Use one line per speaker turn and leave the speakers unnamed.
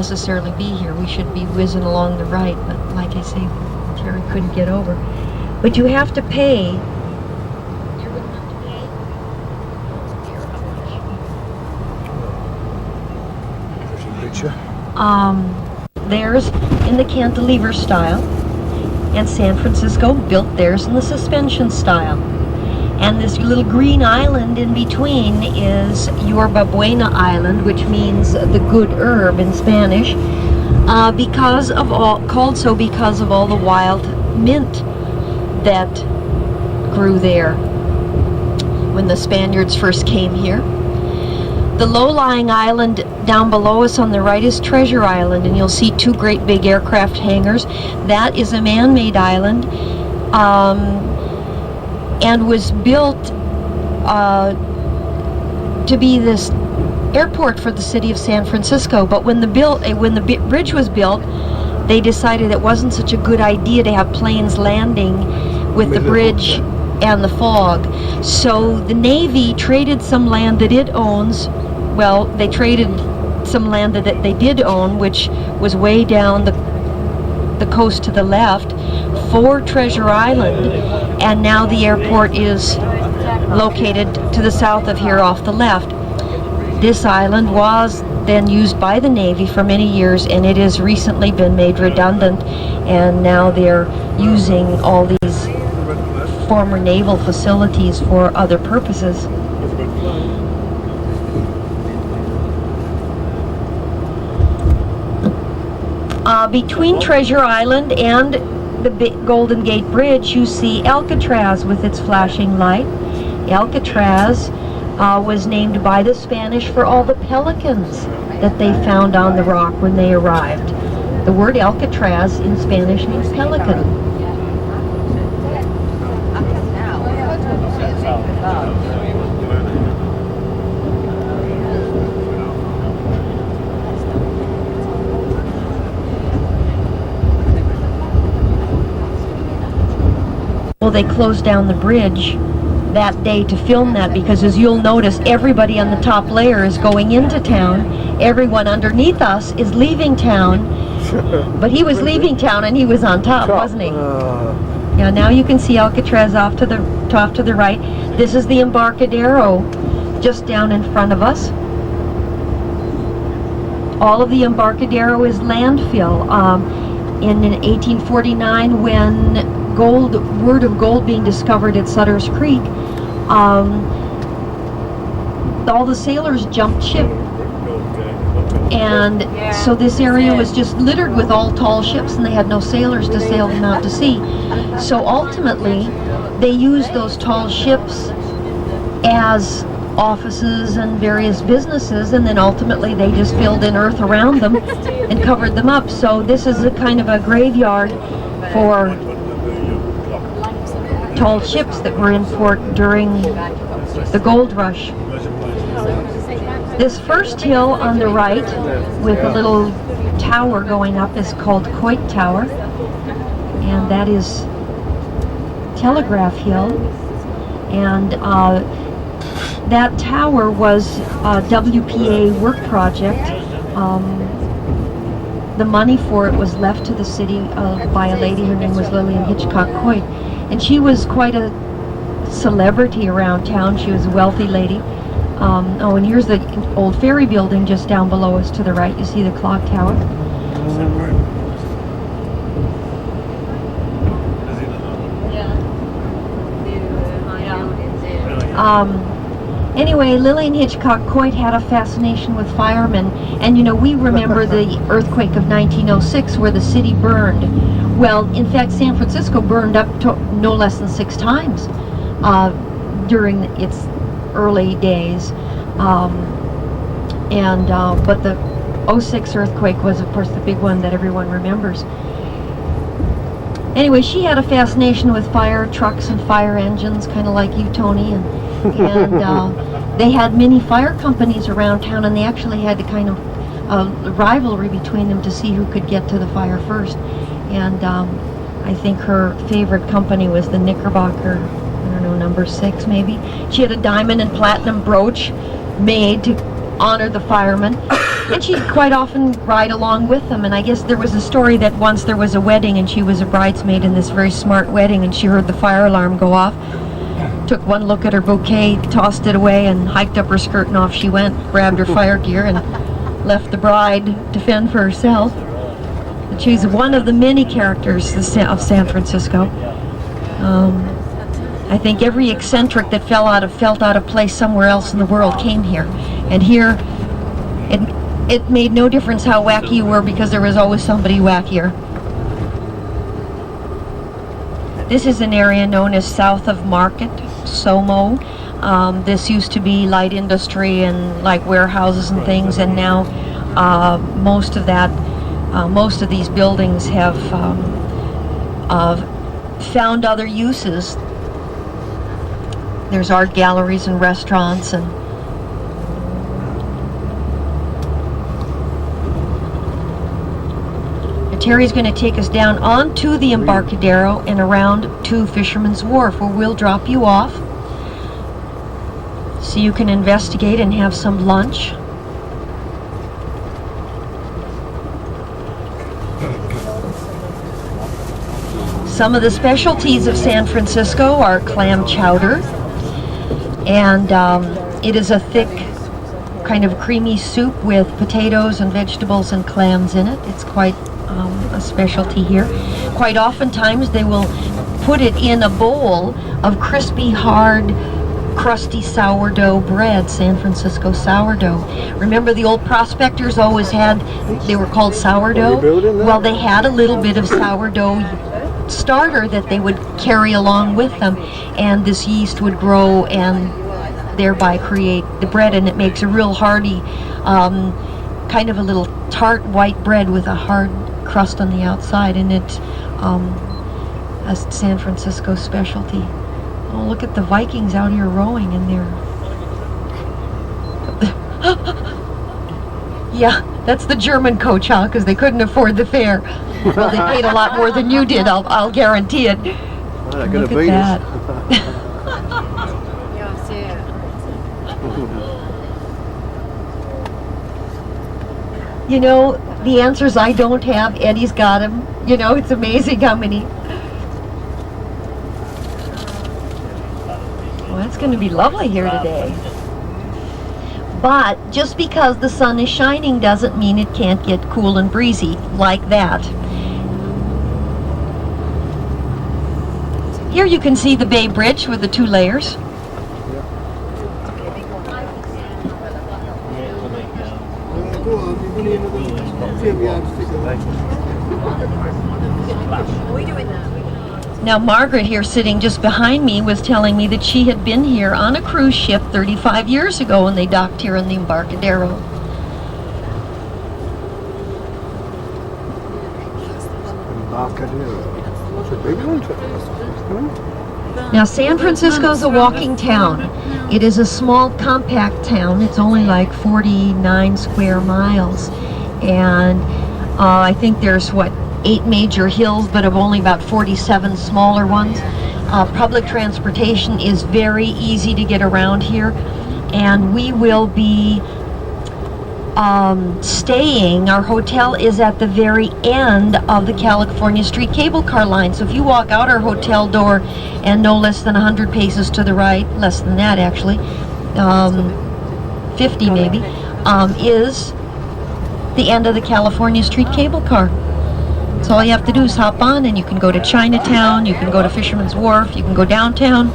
necessarily be here. We should be whizzing along the right, but like I say, Terry couldn't get over. But you have to pay. You wouldn't have to pay?
There's a picture.
Theirs in the cantilever style, and San Francisco built theirs in the suspension style. And this little green island in between is Yerba Buena Island, which means the good herb in Spanish, called so because of all the wild mint that grew there when the Spaniards first came here. The low-lying island down below us on the right is Treasure Island, and you'll see two great big aircraft hangars. That is a man-made island, and was built to be this airport for the city of San Francisco. But when the bridge was built, they decided it wasn't such a good idea to have planes landing with the bridge and the fog. So the Navy traded some land that it owns. Well, they traded some land that they did own, which was way down the coast to the left, for Treasure Island, and now the airport is located to the south of here off the left. This island was then used by the Navy for many years, and it has recently been made redundant, and now they're using all these former naval facilities for other purposes. Between Treasure Island and the Golden Gate Bridge, you see Alcatraz with its flashing light. Alcatraz was named by the Spanish for all the pelicans that they found on the rock when they arrived. The word Alcatraz in Spanish means pelican. Well, they closed down the bridge that day to film that, because as you'll notice, everybody on the top layer is going into town. Everyone underneath us is leaving town. But he was leaving town and he was on top, wasn't he? Yeah, now you can see Alcatraz off to the right. This is the Embarcadero just down in front of us. All of the Embarcadero is landfill. In 1849, when word of gold being discovered at Sutter's Creek, all the sailors jumped ship, and so this area was just littered with all tall ships, and they had no sailors to sail them out to sea. So ultimately they used those tall ships as offices and various businesses, and then ultimately they just filled in earth around them and covered them up. So this is a kind of a graveyard for tall ships that were in port during the gold rush. This first hill on the right with a little tower going up is called Coit Tower, and that is Telegraph Hill, and that tower was a WPA work project. The money for it was left to the city by a lady. Her name was Lillian Hitchcock Coit, and she was quite a celebrity around town. She was a wealthy lady. Oh, and here's the old ferry building just down below us to the right. You see the clock tower. Anyway, Lillian Hitchcock Coit had a fascination with firemen, and you know, we remember the earthquake of 1906 where the city burned. Well, in fact, San Francisco burned up to no less than 6 times during its early days, but the 06 earthquake was, of course, the big one that everyone remembers. Anyway, she had a fascination with fire trucks and fire engines, kind of like you, Tony, and they had many fire companies around town, and they actually had a kind of rivalry between them to see who could get to the fire first. And I think her favorite company was the Knickerbocker, I don't know, number 6 maybe. She had a diamond and platinum brooch made to honor the firemen. And she'd quite often ride along with them. And I guess there was a story that once there was a wedding and she was a bridesmaid in this very smart wedding, and she heard the fire alarm go off, took one look at her bouquet, tossed it away, and hiked up her skirt, and off she went, grabbed her fire gear, and left the bride to fend for herself. And she's one of the many characters of San Francisco. I think every eccentric that felt out of place somewhere else in the world came here. And here, it made no difference how wacky you were, because there was always somebody wackier. This is an area known as South of Market, SoMo. This used to be light industry and like warehouses and things, and now most of these buildings have found other uses. There's art galleries and restaurants, and Terry's going to take us down onto the Embarcadero and around to Fisherman's Wharf, where we'll drop you off so you can investigate and have some lunch. Some of the specialties of San Francisco are clam chowder, and it is a thick, kind of creamy soup with potatoes and vegetables and clams in it. It's quite a specialty here. Quite oftentimes they will put it in a bowl of crispy, hard, crusty sourdough bread, San Francisco sourdough. Remember the old prospectors always had, they were called sourdough? Well, they had a little bit of sourdough starter that they would carry along with them, and this yeast would grow and thereby create the bread, and it makes a real hearty, kind of a little tart white bread with a hard crust on the outside, and it's a San Francisco specialty. Oh, look at the Vikings out here rowing in there. Yeah, that's the German coach, huh? Because they couldn't afford the fare. Well, they paid a lot more than you did, I'll guarantee it.
Well,
Look at that. You know, the answers I don't have, Eddie's got them. You know, it's amazing how many. Well, it's going to be lovely here today. But just because the sun is shining doesn't mean it can't get cool and breezy like that. Here you can see the Bay Bridge with the 2 layers. Now Margaret here sitting just behind me was telling me that she had been here on a cruise ship 35 years ago when they docked here in the Embarcadero. Now San Francisco is a walking town. It is a small, compact town. It's only like 49 square miles. And I think there's, 8 major hills, but of only about 47 smaller ones. Public transportation is very easy to get around here. And we will be staying, our hotel is at the very end of the California Street cable car line. So if you walk out our hotel door and no less than 100 paces to the right, less than that actually, 50 maybe, is the end of the California Street cable car. So all you have to do is hop on, and you can go to Chinatown, you can go to Fisherman's Wharf, you can go downtown.